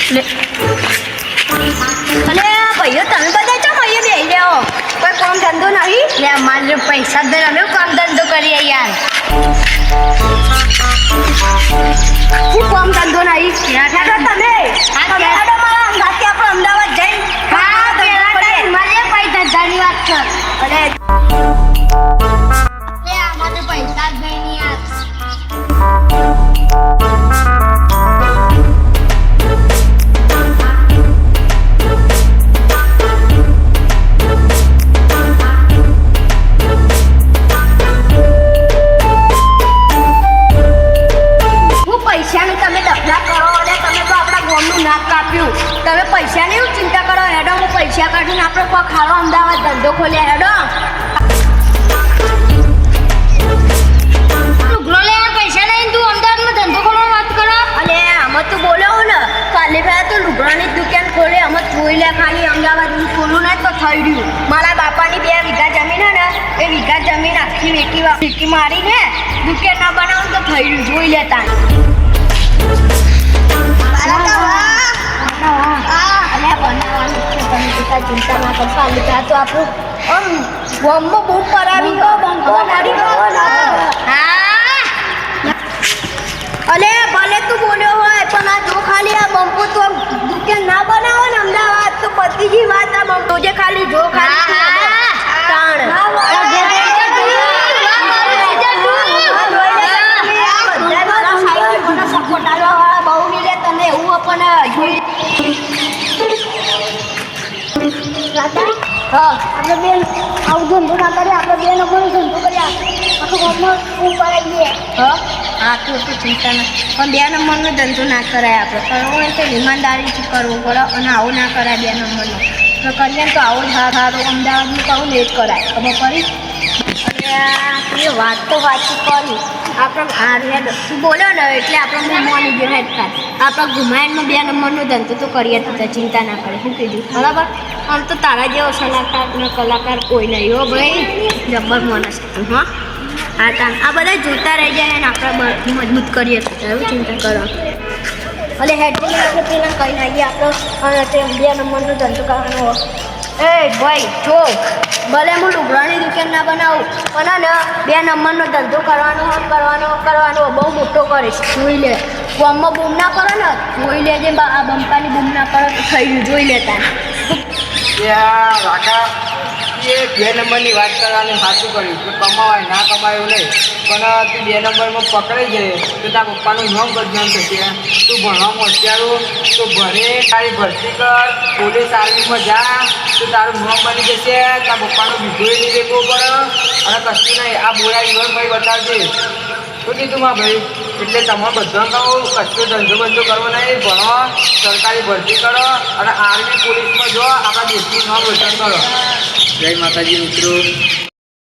અને ભાઈઓ તમે બધા ચમ અહીંયા બેસી જાઓ, કોઈ કામ ધંધો નહીં લે? અમારે પૈસા જ અમે કામ ધંધો કરીએ યાર. શું કામ ધંધો નહીં? તમે મારા અંગાથી આપણે અમદાવાદ જઈને ધંધાની વાત કર. અરે આમાં તો પૈસા જ નહીં યાર. તમે પૈસાની શું ચિંતા કરો? હેડો હું પૈસા કાઢીને આપણે કોઈ ખાડો અમદાવાદ ધંધો ખોલ્યા. હેડો લુગડો લેવા પૈસા નહીં, તું અમદાવાદમાં ધંધો ખોલવાનો વાત કરો. અલે આમાં તું બોલ્યો ને કાલે ભાઈ તો લુગડાની દુકાન ખોલે. અમે જોઈ લે ખાલી અમદાવાદ હું ખોલું ને તો થઈ રહ્યું. મારા બાપાની 2 વીઘા જમીન હે ને, એ વીઘા જમીન આખી વેકી મારીને દુકાન ના બનાવું તો થઈ રહ્યું. જોઈ લેતા ચિંતા ના કરતા. લીધા તો આપણું આમ ગોમમાં બહુ પરાવી અલે ભલે તું બોલ્યો હોય પણ આ જો ખાલી આ બંપો તો દુકાન ના બનાવો ને અમદાવાદ તો પતિજી વાત. આ બંપો જે ખાલી જો ખાલી સપોર્ટ આલવા વાળા બહુ મિલે તને એવું આપણને જોઈ. આપણે બેન આવું ધંધો ના કરીએ, આપણે 2 નંબરનો ધંધો કરીએ, આખું ગામમાં શું કરાવીએ. હા તું ચિંતા ના, પણ 2 નંબરનો ધંધો ના કરાય. આપણે કરવો હોય તો ઈમાનદારીથી કરવો પડે અને આવો ના કરાય 2 નંબરનો. તો કરીએ તો આવો જ સારું અમદાવાદનું કહું ને જ કરાય. ખબર પડી? અને એ વાત તો વાંચી કરી આપણે હેડ તું બોલ્યો ને એટલે આપણે મોની ગયો હેડ થાય. આપણે ઘુમાયણમાં 2 નંબરનો ધંધો તો કરીએ તો ચિંતા ના કરે. શું કીધું બરાબર? આમ તો તારા જેવો સલાહકાર ને કલાકાર કોઈ નહીં હો ભાઈ. જબ્બર માણસ તું. હા આ બધા જોતા રહી જાય ને આપણે મજબૂત કરીએ તો એવું ચિંતા કરો. એટલે હેડ આપણે પેલા કહીને આવીએ. આપણે 2 નંબરનો ધંધો કરવાનો હોય. એ ભાઈ જો ભલે હું લુગડાની દુકાન ના બનાવું પણ ને 2 નંબરનો ધંધો કરવાનો બહુ મોટો કરીશ. જોઈ લે ગામમાં બૂમ ના પડે ને, જોઈ લેજે આ બંપાની બૂમ ના પડે તો થઈ ગયું. જોઈ લેતા વાકા એ 2 નંબરની વાત કરવાની સાચું કર્યું કે કમાવાય ના કમાય એવું નહીં, પણ તું 2 નંબરમાં પકડાઈ જાય તો તારા પપ્પાનું નામ બદનામ થશે. તું ભણવામાં હોશિયારું તો ભણે, તારી ભરતી કર, પોલીસ આર્મીમાં જા તો તારું નામ બની જશે. તારા પપ્પાનો બીજોય નહીં દેખવો પડે અને કશું નહીં. આ બોયા ઈવન ભાઈ બતાવજે શું કીધું માં ભાઈ? એટલે તમારે બધા કહું કશું ધંધો બંધો કરવો નહીં, ભણો, સરકારી ભરતી કરો અને આર્મી પોલીસમાં જો આપણા દેશનું નામ રોશન કરો. જય માતાજી મિત્રો.